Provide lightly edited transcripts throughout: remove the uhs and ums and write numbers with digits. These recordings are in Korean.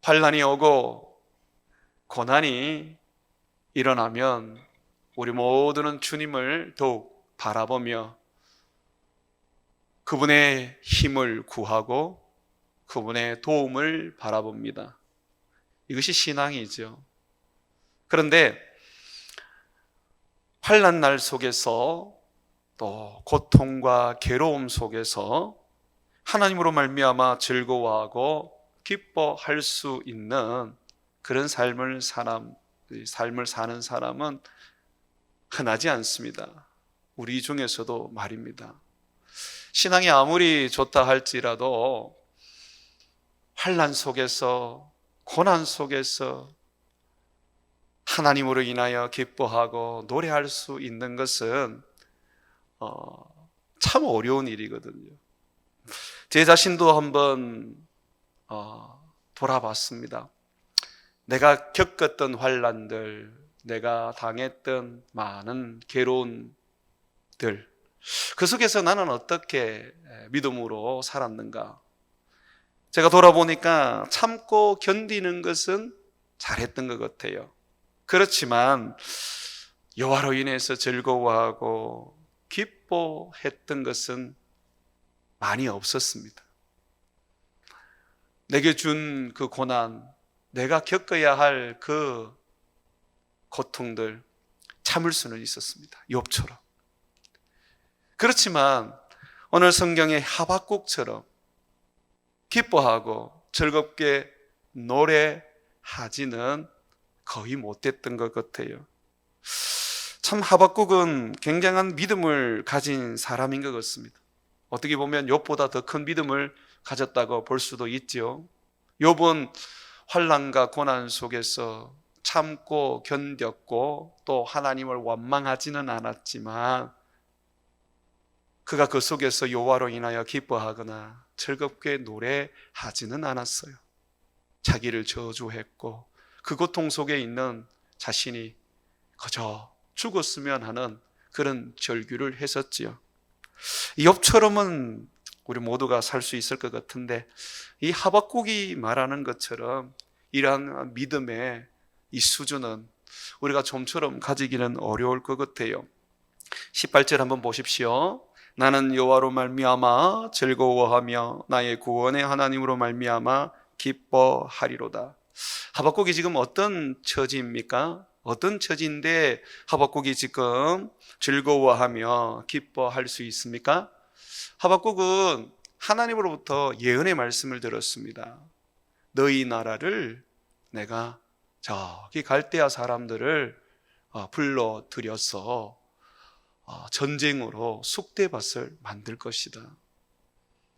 환난이 오고 고난이 일어나면 우리 모두는 주님을 더욱 바라보며 그분의 힘을 구하고 그분의 도움을 바라봅니다. 이것이 신앙이죠. 그런데 환난 날 속에서 또 고통과 괴로움 속에서 하나님으로 말미암아 즐거워하고 기뻐할 수 있는 그런 삶을 사는 사람은 흔하지 않습니다. 우리 중에서도 말입니다. 신앙이 아무리 좋다 할지라도 환난 속에서, 고난 속에서 하나님으로 인하여 기뻐하고 노래할 수 있는 것은 참 어려운 일이거든요. 제 자신도 한번 돌아봤습니다. 내가 겪었던 환난들, 내가 당했던 많은 괴로움들, 그 속에서 나는 어떻게 믿음으로 살았는가? 제가 돌아보니까 참고 견디는 것은 잘했던 것 같아요. 그렇지만 여호와로 인해서 즐거워하고 기뻐했던 것은 많이 없었습니다. 내게 준 그 고난, 내가 겪어야 할 그 고통들 참을 수는 있었습니다. 욥처럼. 그렇지만 오늘 성경의 하박국처럼 기뻐하고 즐겁게 노래하지는 거의 못했던 것 같아요. 참 하박국은 굉장한 믿음을 가진 사람인 것 같습니다. 어떻게 보면 욥보다 더 큰 믿음을 가졌다고 볼 수도 있죠. 욥은 환난과 고난 속에서 참고 견뎠고 또 하나님을 원망하지는 않았지만 그가 그 속에서 여호와로 인하여 기뻐하거나 즐겁게 노래하지는 않았어요. 자기를 저주했고 그 고통 속에 있는 자신이 그저 죽었으면 하는 그런 절규를 했었지요. 욥처럼은 우리 모두가 살 수 있을 것 같은데 이 하박국이 말하는 것처럼 이러한 믿음의 이 수준은 우리가 좀처럼 가지기는 어려울 것 같아요. 18절 한번 보십시오. 나는 여호와로 말미암아 즐거워하며 나의 구원의 하나님으로 말미암아 기뻐하리로다. 하박국이 지금 어떤 처지입니까? 어떤 처지인데 하박국이 지금 즐거워하며 기뻐할 수 있습니까? 하박국은 하나님으로부터 예언의 말씀을 들었습니다. 너희 나라를 내가 저기 갈대아 사람들을 불러들여서 전쟁으로 쑥대밭을 만들 것이다.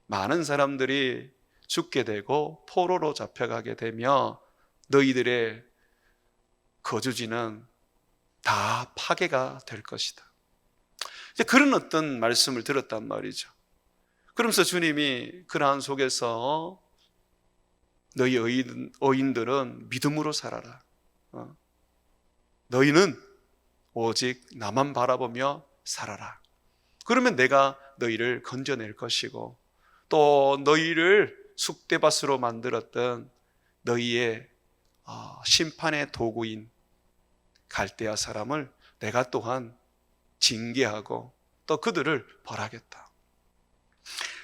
많은 사람들이 죽게 되고 포로로 잡혀가게 되며 너희들의 거주지는 다 파괴가 될 것이다. 이제 그런 어떤 말씀을 들었단 말이죠. 그러면서 주님이 그러한 속에서 너희 어인들은 믿음으로 살아라. 너희는 오직 나만 바라보며 살아라. 그러면 내가 너희를 건져낼 것이고 또 너희를 쑥대밭으로 만들었던 너희의 심판의 도구인 갈대아 사람을 내가 또한 징계하고 또 그들을 벌하겠다.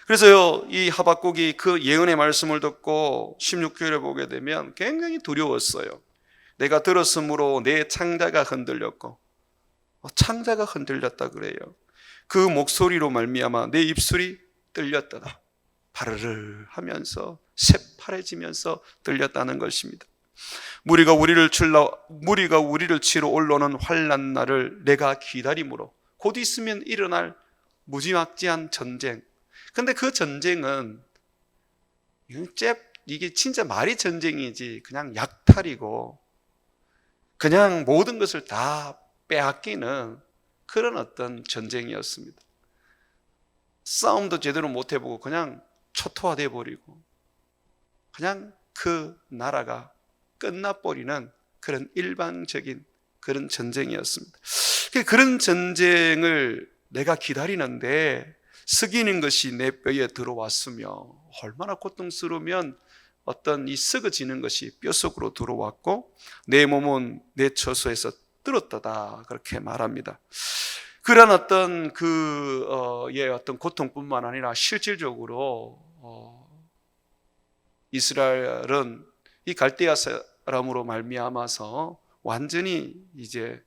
그래서요, 이 하박국이 그 예언의 말씀을 듣고 16절에 보게 되면 굉장히 두려웠어요. 내가 들었으므로 내 창자가 흔들렸고, 창자가 흔들렸다 그래요. 그 목소리로 말미암아 내 입술이 떨렸다. 바르르 하면서 새파래지면서 들렸다는 것입니다. 무리가 우리를 치러 올라오는 환난 날을 내가 기다림으로 곧 있으면 일어날 무지막지한 전쟁. 근데 그 전쟁은 이게 진짜 말이 전쟁이지 그냥 약탈이고 그냥 모든 것을 다 빼앗기는 그런 어떤 전쟁이었습니다. 싸움도 제대로 못 해보고 그냥 초토화돼 버리고 그냥 그 나라가 끝나버리는 그런 일반적인 그런 전쟁이었습니다. 그런 전쟁을 내가 기다리는데 썩이는 것이 내 뼈에 들어왔으며 얼마나 고통스러우면 어떤 이 썩어지는 것이 뼛속으로 들어왔고 내 몸은 내 처소에서 떨어졌다 그렇게 말합니다. 그런 어떤 어떤 고통뿐만 아니라 실질적으로 이스라엘은 이 갈대아 사람으로 말미암아서 완전히 이제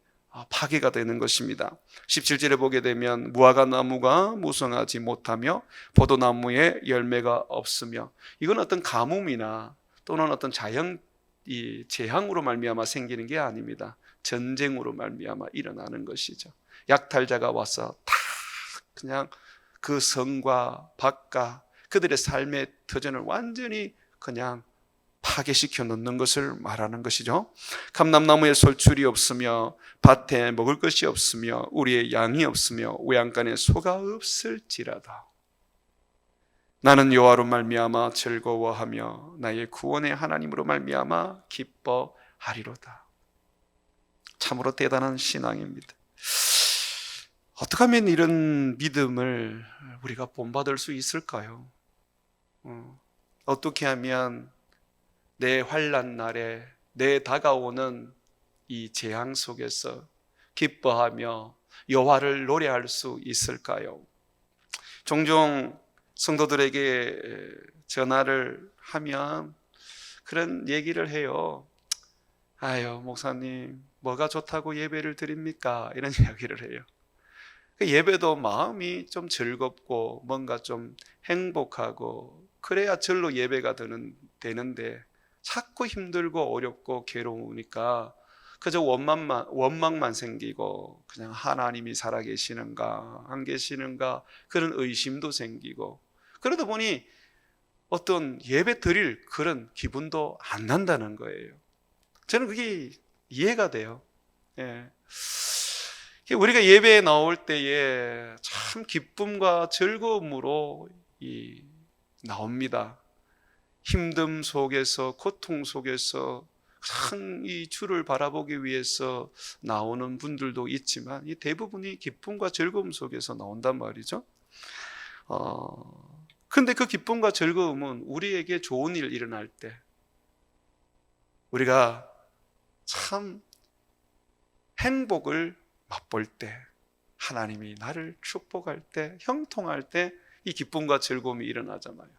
파괴가 되는 것입니다. 17절에 보게 되면 무화과 나무가 무성하지 못하며 포도나무에 열매가 없으며, 이건 어떤 가뭄이나 또는 어떤 자연 이 재앙으로 말미암아 생기는 게 아닙니다. 전쟁으로 말미암아 일어나는 것이죠. 약탈자가 와서 다 그냥 그 성과 밭과 그들의 삶의 터전을 완전히 그냥 파괴시켜 놓는 것을 말하는 것이죠. 감람나무에 솔출이 없으며 밭에 먹을 것이 없으며 우리의 양이 없으며 외양간에 소가 없을지라도 나는 여호와로 말미암아 즐거워하며 나의 구원의 하나님으로 말미암아 기뻐하리로다. 참으로 대단한 신앙입니다. 어떻게 하면 이런 믿음을 우리가 본받을 수 있을까요? 어떻게 하면 내 환난 날에 내 다가오는 이 재앙 속에서 기뻐하며 여호와를 노래할 수 있을까요? 종종 성도들에게 전화를 하면 그런 얘기를 해요. 아유, 목사님, 뭐가 좋다고 예배를 드립니까? 이런 이야기를 해요. 예배도 마음이 좀 즐겁고 뭔가 좀 행복하고 그래야 절로 예배가 되는데 자꾸 힘들고 어렵고 괴로우니까 그저 원망만 생기고 그냥 하나님이 살아계시는가 안 계시는가 그런 의심도 생기고, 그러다 보니 어떤 예배 드릴 그런 기분도 안 난다는 거예요. 저는 그게 이해가 돼요. 예. 우리가 예배에 나올 때에 참 기쁨과 즐거움으로 나옵니다. 힘듦 속에서 고통 속에서 참 이 주를 바라보기 위해서 나오는 분들도 있지만 이 대부분이 기쁨과 즐거움 속에서 나온단 말이죠. 근데 그 기쁨과 즐거움은 우리에게 좋은 일 일어날 때, 우리가 참 행복을 맛볼 때, 하나님이 나를 축복할 때, 형통할 때 이 기쁨과 즐거움이 일어나잖아요.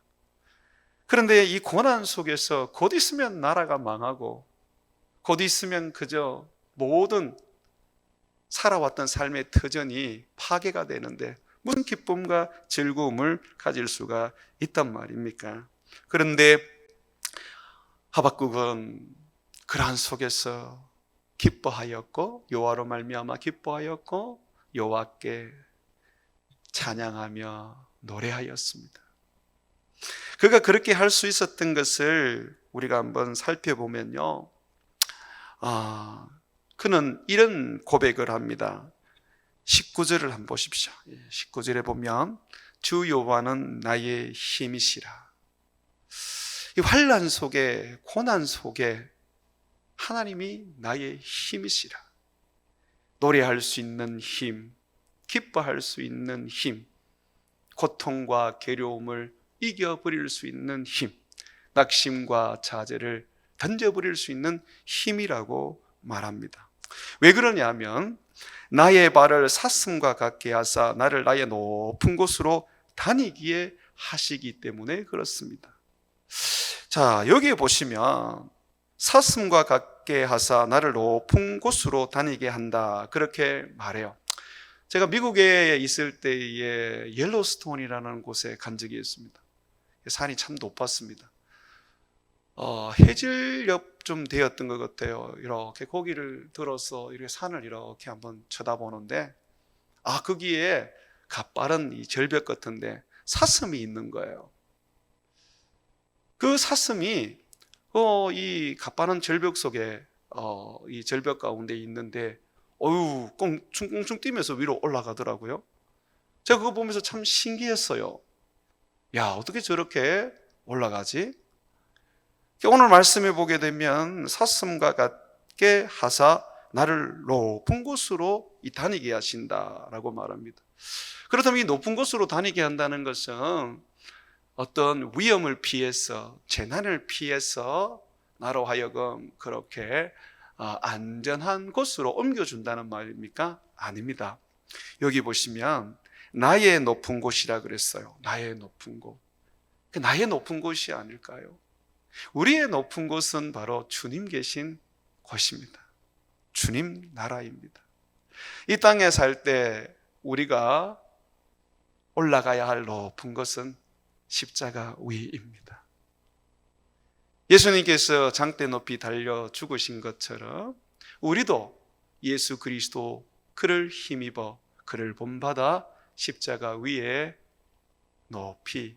그런데 이 고난 속에서 곧 있으면 나라가 망하고 곧 있으면 그저 모든 살아왔던 삶의 터전이 파괴가 되는데 무슨 기쁨과 즐거움을 가질 수가 있단 말입니까? 그런데 하박국은 그러한 속에서 기뻐하였고 여호와로 말미암아 기뻐하였고 여호와께 찬양하며 노래하였습니다. 그가 그렇게 할 수 있었던 것을 우리가 한번 살펴보면요, 그는 이런 고백을 합니다. 19절을 한번 보십시오. 19절에 보면 주 여호와는 나의 힘이시라. 이 환난 속에 고난 속에 하나님이 나의 힘이시라. 노래할 수 있는 힘, 기뻐할 수 있는 힘, 고통과 괴로움을 이겨버릴 수 있는 힘, 낙심과 좌절을 던져버릴 수 있는 힘이라고 말합니다. 왜 그러냐면 나의 발을 사슴과 같게 하사 나를 나의 높은 곳으로 다니게 하시기 때문에 그렇습니다. 자, 여기에 보시면 사슴과 같게 하사 나를 높은 곳으로 다니게 한다 그렇게 말해요. 제가 미국에 있을 때에 옐로스톤이라는 곳에 간 적이 있습니다. 산이 참 높았습니다. 해질녘 좀 되었던 것 같아요. 이렇게 고기를 들어서 이렇게 산을 이렇게 한번 쳐다보는데 거기에 가파른 이 절벽 같은데 사슴이 있는 거예요. 그 사슴이 이 가파른 절벽 속에 이 절벽 가운데 있는데 꽁충꽁충 뛰면서 위로 올라가더라고요. 제가 그거 보면서 참 신기했어요. 야, 어떻게 저렇게 올라가지? 오늘 말씀해 보게 되면 사슴과 같게 하사 나를 높은 곳으로 다니게 하신다라고 말합니다. 그렇다면 이 높은 곳으로 다니게 한다는 것은 어떤 위험을 피해서, 재난을 피해서 나로 하여금 그렇게 안전한 곳으로 옮겨준다는 말입니까? 아닙니다. 여기 보시면 나의 높은 곳이라 그랬어요. 나의 높은 곳. 나의 높은 곳이 아닐까요? 우리의 높은 곳은 바로 주님 계신 곳입니다. 주님 나라입니다. 이 땅에 살 때 우리가 올라가야 할 높은 것은 십자가 위입니다. 예수님께서 장대 높이 달려 죽으신 것처럼 우리도 예수 그리스도 그를 힘입어 그를 본받아 십자가 위에 높이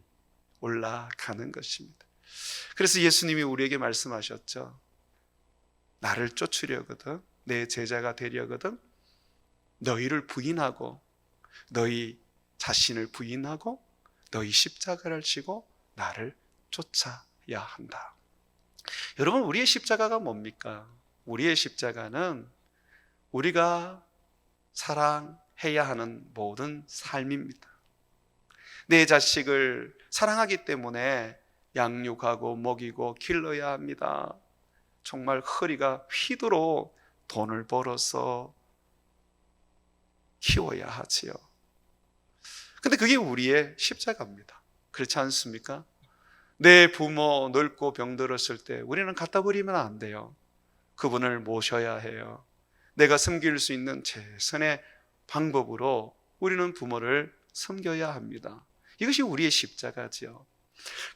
올라가는 것입니다. 그래서 예수님이 우리에게 말씀하셨죠. 나를 쫓으려거든, 내 제자가 되려거든 너희를 부인하고, 너희 자신을 부인하고 너희 십자가를 지고 나를 쫓아야 한다. 여러분, 우리의 십자가가 뭡니까? 우리의 십자가는 우리가 사랑해야 하는 모든 삶입니다. 내 자식을 사랑하기 때문에 양육하고 먹이고 길러야 합니다. 정말 허리가 휘도록 돈을 벌어서 키워야 하지요. 근데 그게 우리의 십자가입니다. 그렇지 않습니까? 내 부모 늙고 병들었을 때 우리는 갖다 버리면 안 돼요. 그분을 모셔야 해요. 내가 섬길 수 있는 최선의 방법으로 우리는 부모를 섬겨야 합니다. 이것이 우리의 십자가지요.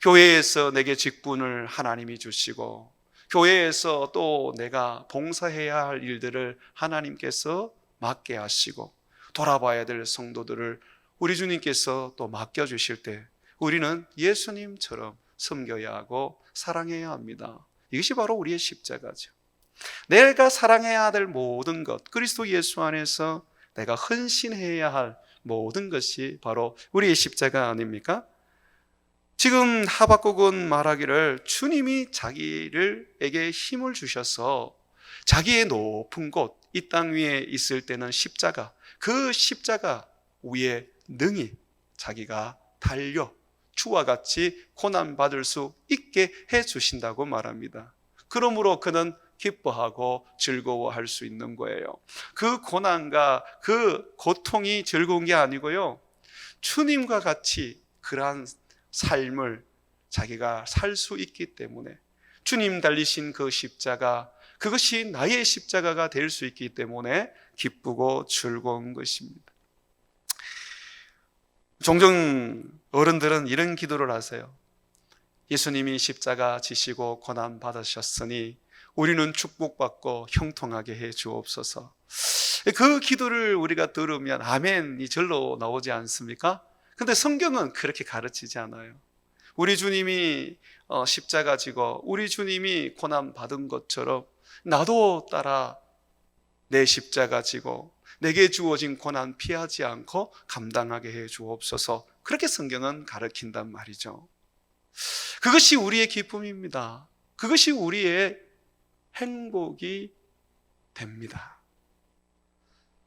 교회에서 내게 직분을 하나님이 주시고, 교회에서 또 내가 봉사해야 할 일들을 하나님께서 맡게 하시고, 돌아봐야 될 성도들을 우리 주님께서 또 맡겨주실 때 우리는 예수님처럼 섬겨야 하고 사랑해야 합니다. 이것이 바로 우리의 십자가죠. 내가 사랑해야 될 모든 것, 그리스도 예수 안에서 내가 헌신해야 할 모든 것이 바로 우리의 십자가 아닙니까? 지금 하박국은 말하기를 주님이 자기에게 힘을 주셔서 자기의 높은 곳, 이 땅 위에 있을 때는 십자가, 그 십자가 위에 능히 자기가 달려 주와 같이 고난받을 수 있게 해주신다고 말합니다. 그러므로 그는 기뻐하고 즐거워할 수 있는 거예요. 그 고난과 그 고통이 즐거운 게 아니고요, 주님과 같이 그러한 삶을 자기가 살 수 있기 때문에, 주님 달리신 그 십자가, 그것이 나의 십자가가 될 수 있기 때문에 기쁘고 즐거운 것입니다. 종종 어른들은 이런 기도를 하세요. 예수님이 십자가 지시고 고난 받으셨으니 우리는 축복받고 형통하게 해 주옵소서. 그 기도를 우리가 들으면 아멘이 절로 나오지 않습니까? 근데 성경은 그렇게 가르치지 않아요. 우리 주님이 십자가 지고 우리 주님이 고난 받은 것처럼 나도 따라 내 십자가 지고 내게 주어진 고난 피하지 않고 감당하게 해 주옵소서. 그렇게 성경은 가르친단 말이죠. 그것이 우리의 기쁨입니다. 그것이 우리의 행복이 됩니다.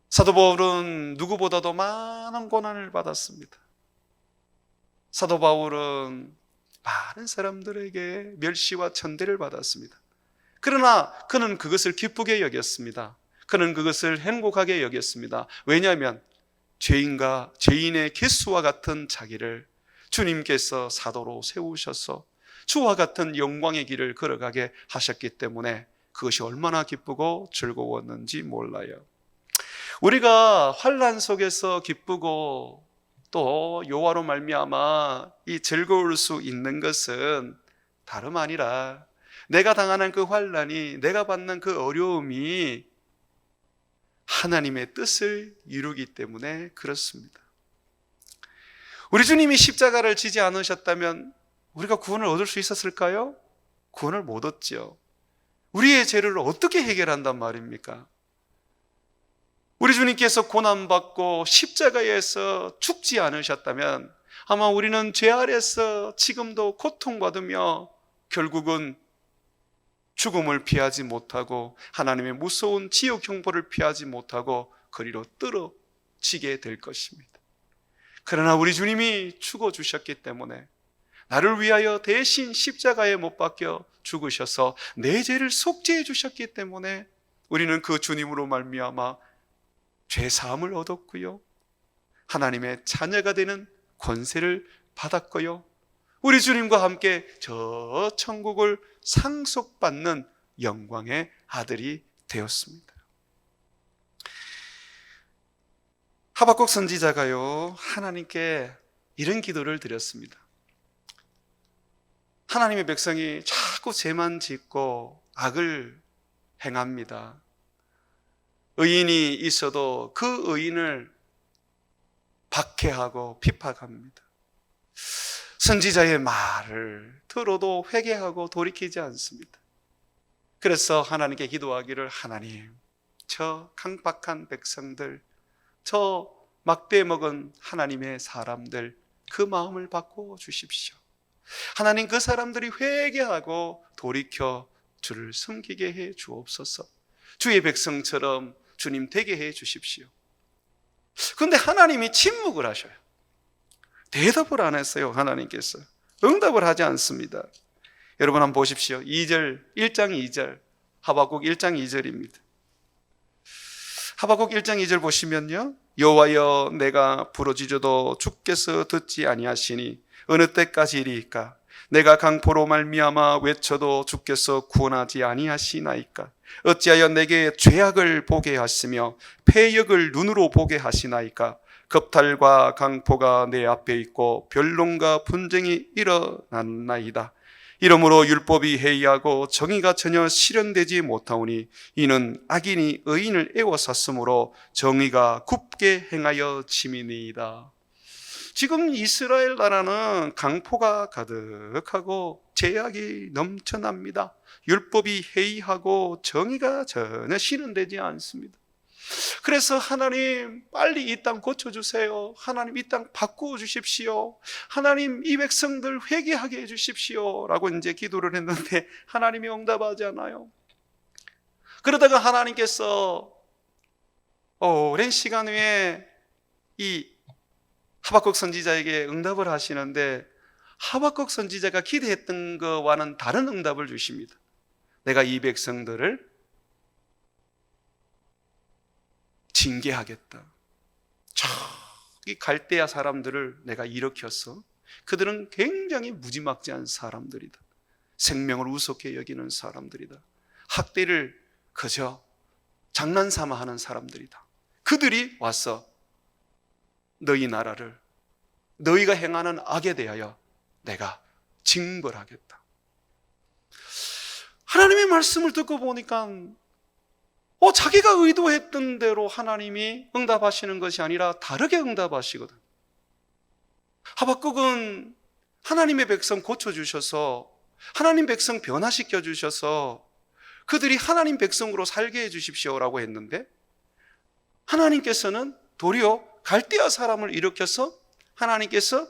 사도 바울은 누구보다도 많은 고난을 받았습니다. 사도 바울은 많은 사람들에게 멸시와 천대를 받았습니다. 그러나 그는 그것을 기쁘게 여겼습니다. 그는 그것을 행복하게 여겼습니다. 왜냐하면 죄인의 개수와 같은 자기를 주님께서 사도로 세우셔서 주와 같은 영광의 길을 걸어가게 하셨기 때문에 그것이 얼마나 기쁘고 즐거웠는지 몰라요. 우리가 환난 속에서 기쁘고 또 여호와로 말미암아 이 즐거울 수 있는 것은 다름 아니라 내가 당하는 그 환난이, 내가 받는 그 어려움이 하나님의 뜻을 이루기 때문에 그렇습니다. 우리 주님이 십자가를 지지 않으셨다면 우리가 구원을 얻을 수 있었을까요? 구원을 못 얻지요. 우리의 죄를 어떻게 해결한단 말입니까? 우리 주님께서 고난받고 십자가에서 죽지 않으셨다면 아마 우리는 죄 아래서 지금도 고통받으며 결국은 죽음을 피하지 못하고 하나님의 무서운 지옥 형벌을 피하지 못하고 거리로 떨어지게 될 것입니다. 그러나 우리 주님이 죽어주셨기 때문에 나를 위하여 대신 십자가에 못 박혀 죽으셔서 내 죄를 속죄해 주셨기 때문에 우리는 그 주님으로 말미암아 죄 사함을 얻었고요, 하나님의 자녀가 되는 권세를 받았고요, 우리 주님과 함께 저 천국을 상속받는 영광의 아들이 되었습니다. 하박국 선지자가요, 하나님께 이런 기도를 드렸습니다. 하나님의 백성이 자꾸 죄만 짓고 악을 행합니다. 의인이 있어도 그 의인을 박해하고 핍박합니다. 선지자의 말을 들어도 회개하고 돌이키지 않습니다. 그래서 하나님께 기도하기를, 하나님, 저 강박한 백성들, 저 막대 먹은 하나님의 사람들, 그 마음을 바꿔 주십시오. 하나님, 그 사람들이 회개하고 돌이켜 주를 섬기게 해 주옵소서. 주의 백성처럼 주님 되게 해 주십시오. 그런데 하나님이 침묵을 하셔요. 대답을 안 했어요. 하나님께서 응답을 하지 않습니다. 여러분 한번 보십시오. 1장 2절, 하박국 1장 2절입니다. 하박국 1장 2절 보시면요, 여호와여, 내가 부르짖어도 주께서 듣지 아니하시니 어느 때까지이리까? 내가 강포로 말미암아 외쳐도 주께서 구원하지 아니하시나이까? 어찌하여 내게 죄악을 보게 하시며 패역을 눈으로 보게 하시나이까? 겁탈과 강포가 내 앞에 있고 변론과 분쟁이 일어났나이다. 이러므로 율법이 해이하고 정의가 전혀 실현되지 못하오니 이는 악인이 의인을 애워쌌으므로 정의가 굽게 행하여 짐이니이다. 지금 이스라엘 나라는 강포가 가득하고 죄악이 넘쳐납니다. 율법이 해이하고 정의가 전혀 실현되지 않습니다. 그래서 하나님, 빨리 이 땅 고쳐주세요. 하나님, 이 땅 바꾸어 주십시오. 하나님, 이 백성들 회개하게 해주십시오 라고 이제 기도를 했는데 하나님이 응답하지 않아요. 그러다가 하나님께서 오랜 시간 후에 이 하박국 선지자에게 응답을 하시는데, 하박국 선지자가 기대했던 것과는 다른 응답을 주십니다. 내가 이 백성들을 징계하겠다. 저기 갈대아 사람들을 내가 일으켜서, 그들은 굉장히 무지막지한 사람들이다. 생명을 우습게 여기는 사람들이다. 학대를 그저 장난삼아 하는 사람들이다. 그들이 와서 너희 나라를, 너희가 행하는 악에 대하여 내가 징벌하겠다. 하나님의 말씀을 듣고 보니까 자기가 의도했던 대로 하나님이 응답하시는 것이 아니라 다르게 응답하시거든. 하박국은 하나님의 백성 고쳐주셔서, 하나님 백성 변화시켜 주셔서 그들이 하나님 백성으로 살게 해주십시오라고 했는데, 하나님께서는 도리어 갈대아 사람을 일으켜서 하나님께서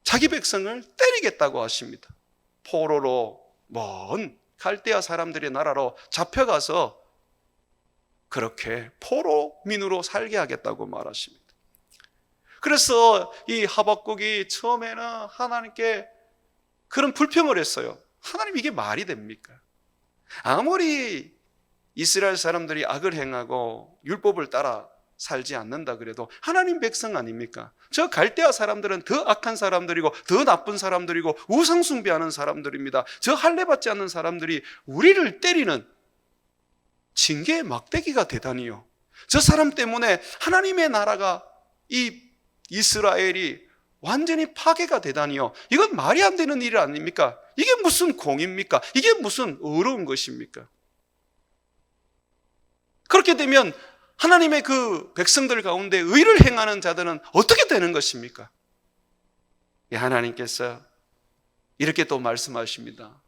자기 백성을 때리겠다고 하십니다. 포로로 먼 갈대아 사람들의 나라로 잡혀가서 그렇게 포로민으로 살게 하겠다고 말하십니다. 그래서 이 하박국이 처음에는 하나님께 그런 불평을 했어요. 하나님, 이게 말이 됩니까? 아무리 이스라엘 사람들이 악을 행하고 율법을 따라 살지 않는다 그래도 하나님 백성 아닙니까? 저 갈대아 사람들은 더 악한 사람들이고 더 나쁜 사람들이고 우상숭배하는 사람들입니다. 저 할례받지 않는 사람들이 우리를 때리는 징계의 막대기가 되다니요. 저 사람 때문에 하나님의 나라가, 이 이스라엘이 완전히 파괴가 되다니요. 이건 말이 안 되는 일 아닙니까? 이게 무슨 공입니까? 이게 무슨 어려운 것입니까? 그렇게 되면 하나님의 그 백성들 가운데 의를 행하는 자들은 어떻게 되는 것입니까? 하나님께서 이렇게 또 말씀하십니다.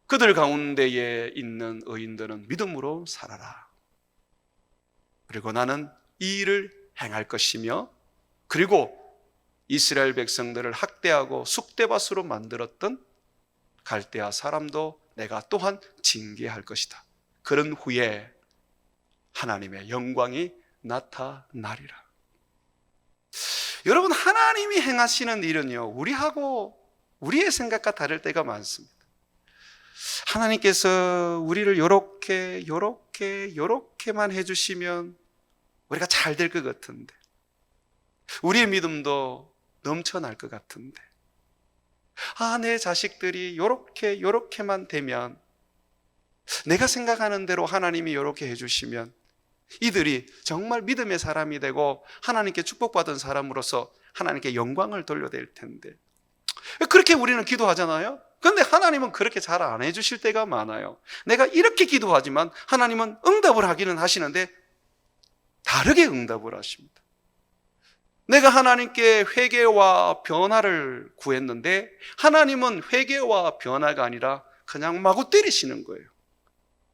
그들 가운데에 있는 의인들은 믿음으로 살아라. 그리고 나는 이 일을 행할 것이며, 그리고 이스라엘 백성들을 학대하고 쑥대밭으로 만들었던 갈대아 사람도 내가 또한 징계할 것이다. 그런 후에 하나님의 영광이 나타나리라. 여러분, 하나님이 행하시는 일은요, 우리의 생각과 다를 때가 많습니다. 하나님께서 우리를 요렇게만 해주시면 우리가 잘 될 것 같은데, 우리의 믿음도 넘쳐날 것 같은데, 내 자식들이 요렇게만 되면, 내가 생각하는 대로 하나님이 요렇게 해주시면 이들이 정말 믿음의 사람이 되고 하나님께 축복받은 사람으로서 하나님께 영광을 돌려댈 텐데, 그렇게 우리는 기도하잖아요. 그런데 하나님은 그렇게 잘 안 해주실 때가 많아요. 내가 이렇게 기도하지만 하나님은 응답을 하기는 하시는데 다르게 응답을 하십니다. 내가 하나님께 회개와 변화를 구했는데 하나님은 회개와 변화가 아니라 그냥 마구 때리시는 거예요.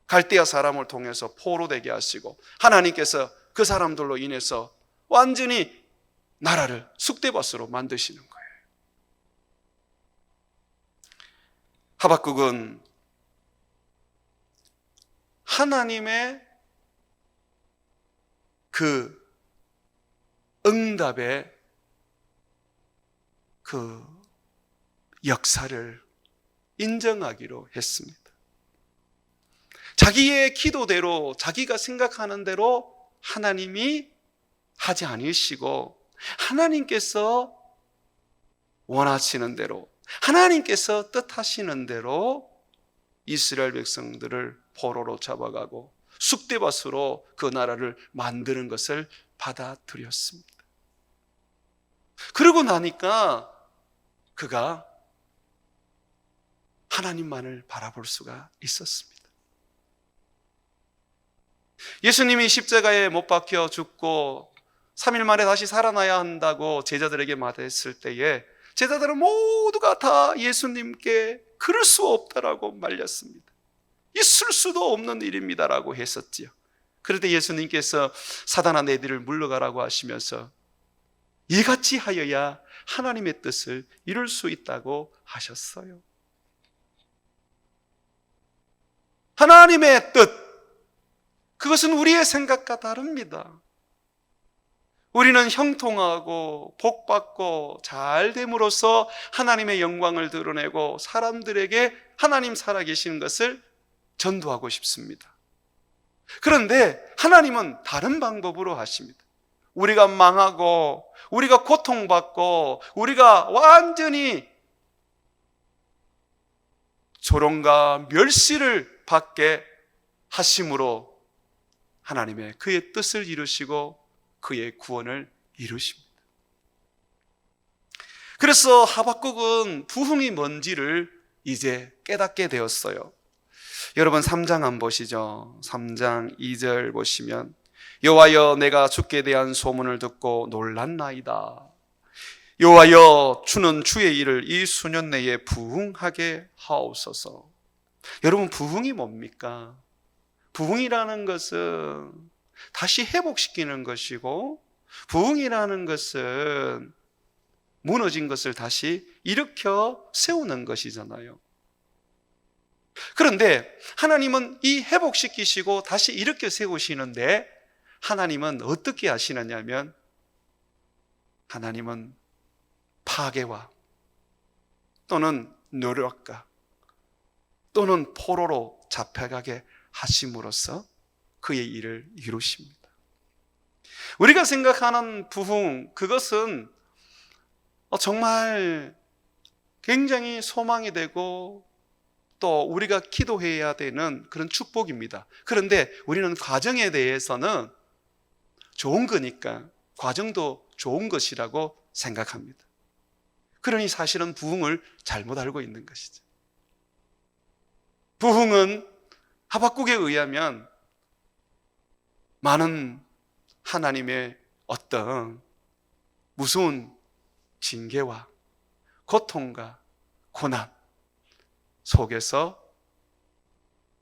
갈대아 사람을 통해서 포로되게 하시고 하나님께서 그 사람들로 인해서 완전히 나라를 쑥대밭으로 만드시는 거예요. 하박국은 하나님의 그 응답의 그 역사를 인정하기로 했습니다. 자기의 기도대로, 자기가 생각하는 대로 하나님이 하지 않으시고 하나님께서 원하시는 대로, 하나님께서 뜻하시는 대로 이스라엘 백성들을 포로로 잡아가고 쑥대밭으로 그 나라를 만드는 것을 받아들였습니다. 그러고 나니까 그가 하나님만을 바라볼 수가 있었습니다. 예수님이 십자가에 못 박혀 죽고 3일 만에 다시 살아나야 한다고 제자들에게 말했을 때에 제자들은 모두가 다 예수님께 그럴 수 없다라고 말렸습니다. 있을 수도 없는 일입니다라고 했었지요. 그런데 예수님께서 사단아 너희들을 물러가라고 하시면서 이같이 하여야 하나님의 뜻을 이룰 수 있다고 하셨어요. 하나님의 뜻, 그것은 우리의 생각과 다릅니다. 우리는 형통하고 복받고 잘됨으로써 하나님의 영광을 드러내고 사람들에게 하나님 살아계시는 것을 전도하고 싶습니다. 그런데 하나님은 다른 방법으로 하십니다. 우리가 망하고 우리가 고통받고 우리가 완전히 조롱과 멸시를 받게 하심으로 하나님의 그의 뜻을 이루시고 그의 구원을 이루십니다. 그래서 하박국은 부흥이 뭔지를 이제 깨닫게 되었어요. 여러분 3장 한번 보시죠. 3장 2절 보시면 여호와여 내가 주께 대한 소문을 듣고 놀랐나이다. 여호와여 주는 주의 일을 이 수년 내에 부흥하게 하옵소서. 여러분 부흥이 뭡니까? 부흥이라는 것은 다시 회복시키는 것이고 부흥이라는 것은 무너진 것을 다시 일으켜 세우는 것이잖아요. 그런데 하나님은 이 회복시키시고 다시 일으켜 세우시는데 하나님은 어떻게 하시느냐면 하나님은 파괴와 또는 노력과 또는 포로로 잡혀가게 하심으로써 그의 일을 이루십니다. 우리가 생각하는 부흥, 그것은 정말 굉장히 소망이 되고 또 우리가 기도해야 되는 그런 축복입니다. 그런데 우리는 과정에 대해서는 좋은 거니까 과정도 좋은 것이라고 생각합니다. 그러니 사실은 부흥을 잘못 알고 있는 것이죠. 부흥은 하박국에 의하면 많은 하나님의 어떤 무서운 징계와 고통과 고난 속에서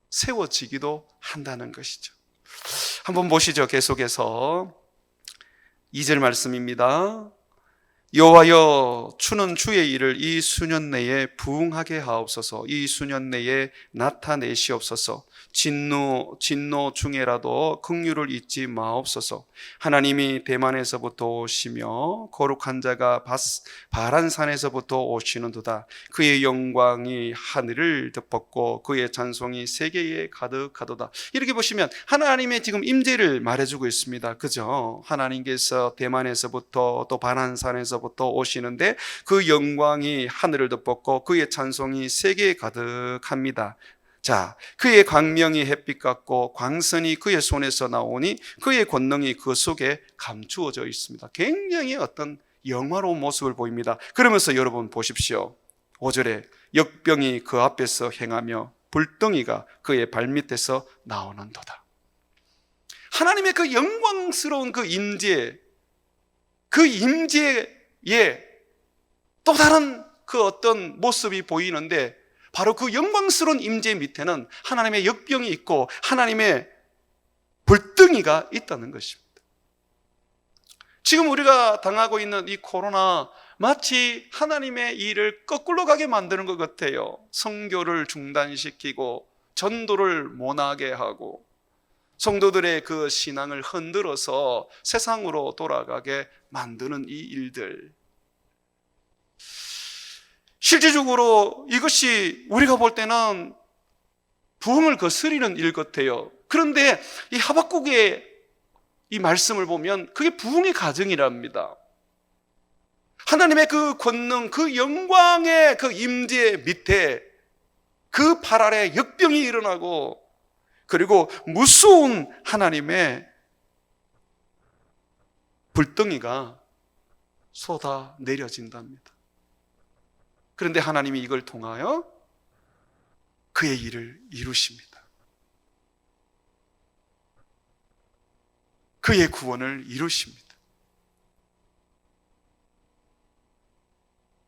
세워지기도 한다는 것이죠. 한번 보시죠. 계속해서 2절 말씀입니다. 여호와여 주는 주의 일을 이 수년 내에 부응하게 하옵소서. 이 수년 내에 나타내시옵소서. 진노 중에라도 긍휼을 잊지 마옵소서. 하나님이 대만에서부터 오시며 거룩한 자가 바란산에서부터 오시는도다. 그의 영광이 하늘을 덮었고 그의 찬송이 세계에 가득하도다. 이렇게 보시면 하나님의 지금 임재를 말해주고 있습니다. 그죠? 하나님께서 대만에서부터 또 바란산에서부터 오시는데 그 영광이 하늘을 덮었고 그의 찬송이 세계에 가득합니다. 자, 그의 광명이 햇빛 같고 광선이 그의 손에서 나오니 그의 권능이 그 속에 감추어져 있습니다. 굉장히 어떤 영화로운 모습을 보입니다. 그러면서 여러분 보십시오. 5절에 역병이 그 앞에서 행하며 불덩이가 그의 발밑에서 나오는도다. 하나님의 그 영광스러운 그 임재, 그 임재에 또 다른 그 어떤 모습이 보이는데 바로 그 영광스러운 임재 밑에는 하나님의 역병이 있고 하나님의 불덩이가 있다는 것입니다. 지금 우리가 당하고 있는 이 코로나 마치 하나님의 일을 거꾸로 가게 만드는 것 같아요. 선교를 중단시키고 전도를 못하게 하고 성도들의 그 신앙을 흔들어서 세상으로 돌아가게 만드는 이 일들, 실질적으로 이것이 우리가 볼 때는 부흥을 거스리는 일 같아요. 그런데 이 하박국의 이 말씀을 보면 그게 부흥의 과정이랍니다. 하나님의 그 권능, 그 영광의 그 임재 밑에 그 발 아래 역병이 일어나고 그리고 무서운 하나님의 불덩이가 쏟아 내려진답니다. 그런데 하나님이 이걸 통하여 그의 일을 이루십니다. 그의 구원을 이루십니다.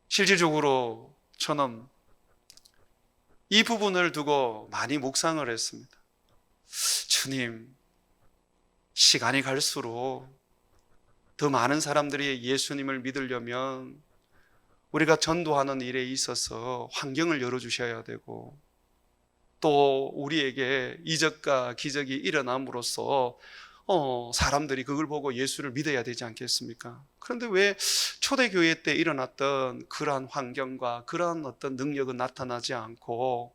실질적으로 저는 이 부분을 두고 많이 묵상을 했습니다. 주님, 시간이 갈수록 더 많은 사람들이 예수님을 믿으려면 우리가 전도하는 일에 있어서 환경을 열어주셔야 되고 또 우리에게 이적과 기적이 일어남으로써 사람들이 그걸 보고 예수를 믿어야 되지 않겠습니까? 그런데 왜 초대교회 때 일어났던 그러한 환경과 그러한 어떤 능력은 나타나지 않고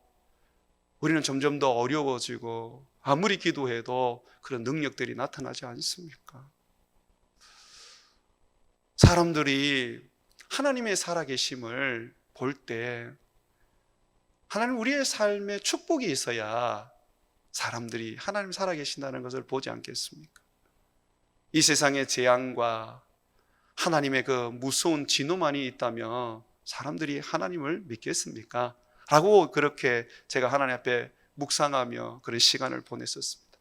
우리는 점점 더 어려워지고 아무리 기도해도 그런 능력들이 나타나지 않습니까? 사람들이 하나님의 살아계심을 볼 때 하나님 우리의 삶에 축복이 있어야 사람들이 하나님 살아계신다는 것을 보지 않겠습니까? 이 세상의 재앙과 하나님의 그 무서운 진노만이 있다면 사람들이 하나님을 믿겠습니까? 라고 그렇게 제가 하나님 앞에 묵상하며 그런 시간을 보냈었습니다.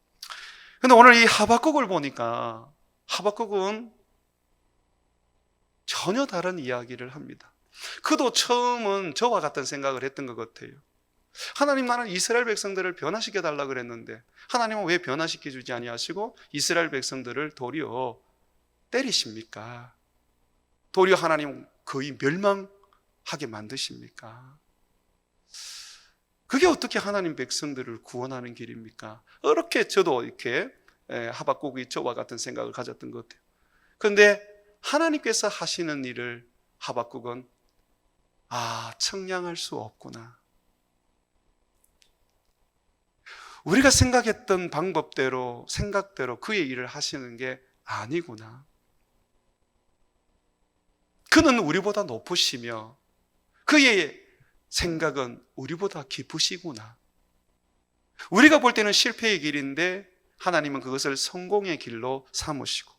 그런데 오늘 이 하박국을 보니까 하박국은 전혀 다른 이야기를 합니다. 그도 처음은 저와 같은 생각을 했던 것 같아요. 하나님, 나는 이스라엘 백성들을 변화시켜 달라 그랬는데 하나님은 왜 변화시켜 주지 아니하시고 이스라엘 백성들을 도리어 때리십니까? 도리어 하나님 거의 멸망하게 만드십니까? 그게 어떻게 하나님 백성들을 구원하는 길입니까? 이렇게 저도 이렇게 하박국이 저와 같은 생각을 가졌던 것 같아요. 그런데 하나님께서 하시는 일을 하박국은 청량할 수 없구나. 우리가 생각했던 방법대로 생각대로 그의 일을 하시는 게 아니구나. 그는 우리보다 높으시며 그의 생각은 우리보다 깊으시구나. 우리가 볼 때는 실패의 길인데 하나님은 그것을 성공의 길로 삼으시고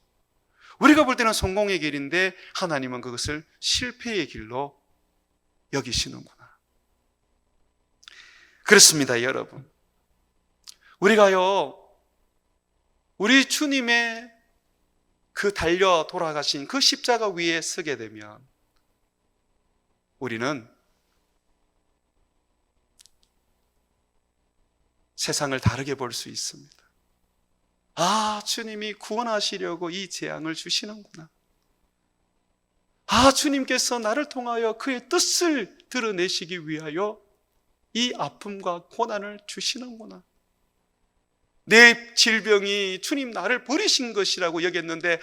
우리가 볼 때는 성공의 길인데 하나님은 그것을 실패의 길로 여기시는구나. 그렇습니다, 여러분. 우리가요, 우리 주님의 그 달려 돌아가신 그 십자가 위에 서게 되면 우리는 세상을 다르게 볼 수 있습니다. 주님이 구원하시려고 이 재앙을 주시는구나. 주님께서 나를 통하여 그의 뜻을 드러내시기 위하여 이 아픔과 고난을 주시는구나. 내 질병이 주님 나를 버리신 것이라고 여겼는데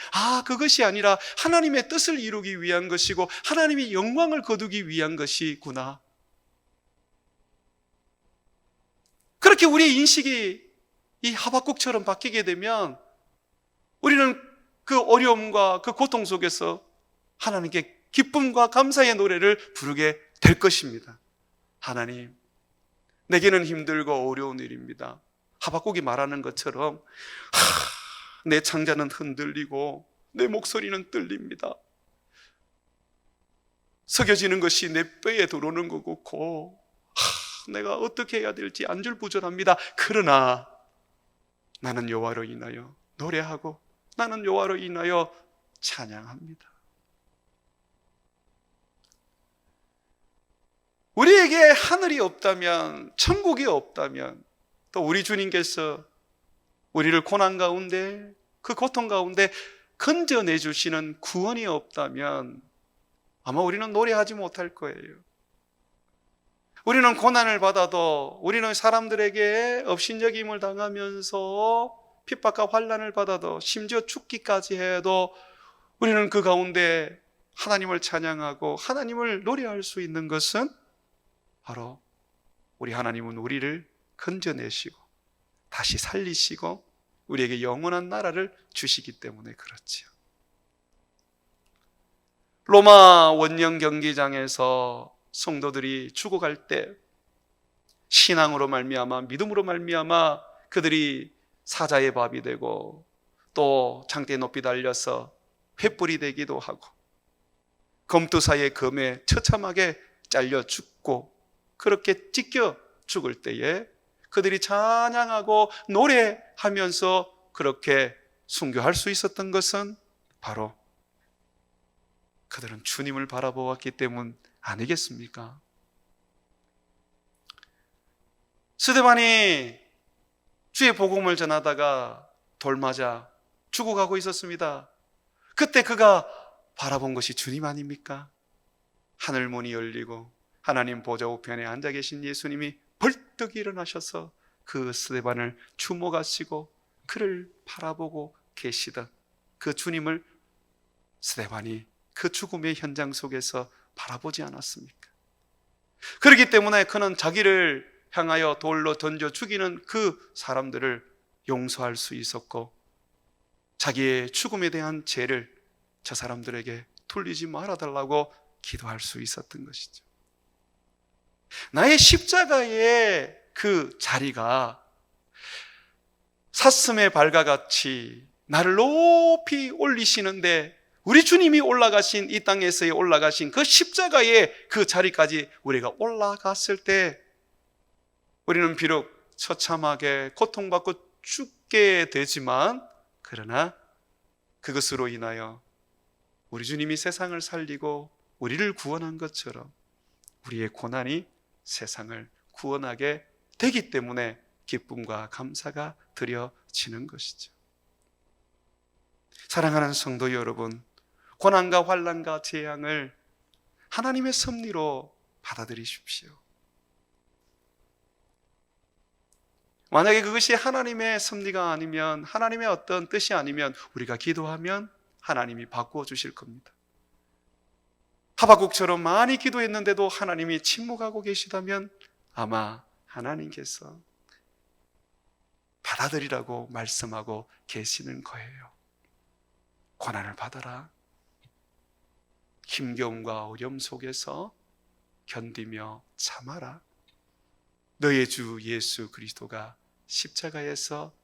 그것이 아니라 하나님의 뜻을 이루기 위한 것이고 하나님의 영광을 거두기 위한 것이구나. 그렇게 우리의 인식이 이 하박국처럼 바뀌게 되면 우리는 그 어려움과 그 고통 속에서 하나님께 기쁨과 감사의 노래를 부르게 될 것입니다. 하나님, 내게는 힘들고 어려운 일입니다. 하박국이 말하는 것처럼 내 창자는 흔들리고 내 목소리는 떨립니다. 석여지는 것이 내 뼈에 들어오는 것 같고 내가 어떻게 해야 될지 안절부절합니다. 그러나 나는 여호와로 인하여 노래하고 나는 여호와로 인하여 찬양합니다. 우리에게 하늘이 없다면, 천국이 없다면, 또 우리 주님께서 우리를 고난 가운데, 그 고통 가운데 건져내 주시는 구원이 없다면 아마 우리는 노래하지 못할 거예요. 우리는 고난을 받아도, 우리는 사람들에게 업신여김을 당하면서 핍박과 환난을 받아도, 심지어 죽기까지 해도 우리는 그 가운데 하나님을 찬양하고 하나님을 노래할 수 있는 것은 바로 우리 하나님은 우리를 건져내시고 다시 살리시고 우리에게 영원한 나라를 주시기 때문에 그렇지요. 로마 원형 경기장에서 성도들이 죽어갈 때 신앙으로 말미암아, 믿음으로 말미암아 그들이 사자의 밥이 되고 또 장대에 높이 달려서 횃불이 되기도 하고 검투사의 검에 처참하게 잘려 죽고 그렇게 찢겨 죽을 때에 그들이 찬양하고 노래하면서 그렇게 순교할 수 있었던 것은 바로 그들은 주님을 바라보았기 때문 아니겠습니까? 스데반이 주의 복음을 전하다가 돌 맞아 죽어가고 있었습니다. 그때 그가 바라본 것이 주님 아닙니까? 하늘 문이 열리고 하나님 보좌 우편에 앉아 계신 예수님이 벌떡 일어나셔서 그 스데반을 주목하시고 그를 바라보고 계시던 그 주님을 스데반이 그 죽음의 현장 속에서 바라보지 않았습니까? 그렇기 때문에 그는 자기를 향하여 돌로 던져 죽이는 그 사람들을 용서할 수 있었고 자기의 죽음에 대한 죄를 저 사람들에게 돌리지 말아달라고 기도할 수 있었던 것이죠. 나의 십자가의 그 자리가 사슴의 발과 같이 나를 높이 올리시는데 우리 주님이 올라가신 이 땅에서의 올라가신 그 십자가의 그 자리까지 우리가 올라갔을 때 우리는 비록 처참하게 고통받고 죽게 되지만 그러나 그것으로 인하여 우리 주님이 세상을 살리고 우리를 구원한 것처럼 우리의 고난이 세상을 구원하게 되기 때문에 기쁨과 감사가 드려지는 것이죠. 사랑하는 성도 여러분, 고난과 환난과 재앙을 하나님의 섭리로 받아들이십시오. 만약에 그것이 하나님의 섭리가 아니면, 하나님의 어떤 뜻이 아니면 우리가 기도하면 하나님이 바꾸어 주실 겁니다. 하박국처럼 많이 기도했는데도 하나님이 침묵하고 계시다면 아마 하나님께서 받아들이라고 말씀하고 계시는 거예요. 고난을 받아라. 힘겨움과 어려움 속에서 견디며 참아라. 너의 주 예수 그리스도가 십자가에서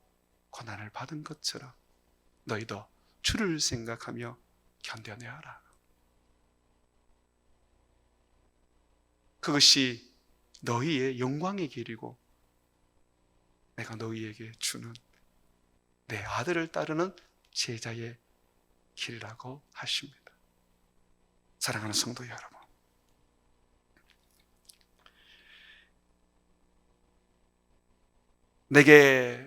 고난을 받은 것처럼 너희도 주를 생각하며 견뎌내어라. 그것이 너희의 영광의 길이고 내가 너희에게 주는 내 아들을 따르는 제자의 길이라고 하십니다. 사랑하는 성도 여러분, 내게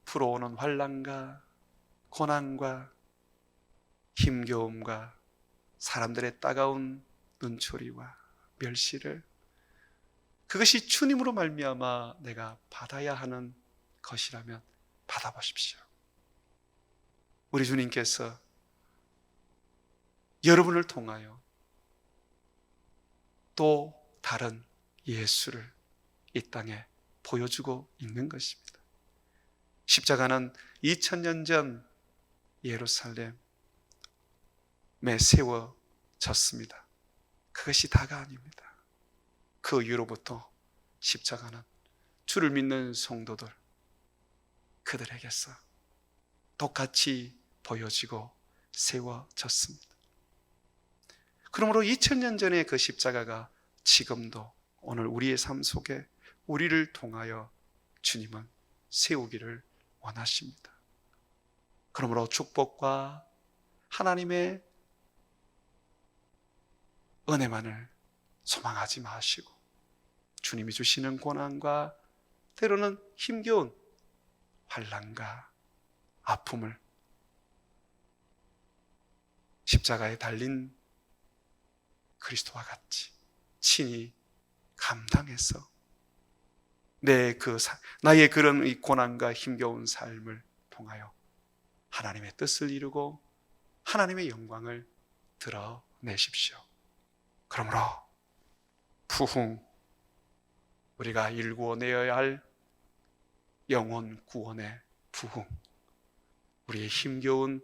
불어오는 환난과 고난과 힘겨움과 사람들의 따가운 눈초리와 멸시를, 그것이 주님으로 말미암아 내가 받아야 하는 것이라면 받아보십시오. 우리 주님께서 여러분을 통하여 또 다른 예수를 이 땅에 보여주고 있는 것입니다. 십자가는 2000년 전 예루살렘에 세워졌습니다. 그것이 다가 아닙니다. 그 이후로부터 십자가는 주를 믿는 성도들, 그들에게서 똑같이 보여지고 세워졌습니다. 그러므로 2000년 전의 그 십자가가 지금도 오늘 우리의 삶 속에 우리를 통하여 주님은 세우기를 원하십니다. 그러므로 축복과 하나님의 은혜만을 소망하지 마시고 주님이 주시는 고난과 때로는 힘겨운 환난과 아픔을 십자가에 달린 그리스도와 같이 친히 감당해서 나의 그런 이 고난과 힘겨운 삶을 통하여 하나님의 뜻을 이루고 하나님의 영광을 드러내십시오. 그러므로 부흥, 우리가 일구어내어야 할 영혼 구원의 부흥, 우리의 힘겨운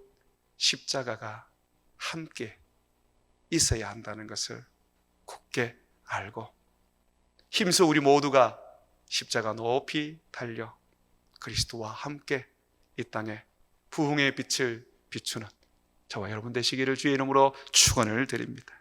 십자가가 함께 있어야 한다는 것을 굳게 알고 힘써 우리 모두가 십자가 높이 달려 그리스도와 함께 이 땅에 부흥의 빛을 비추는 저와 여러분 되시기를 주의 이름으로 축원을 드립니다.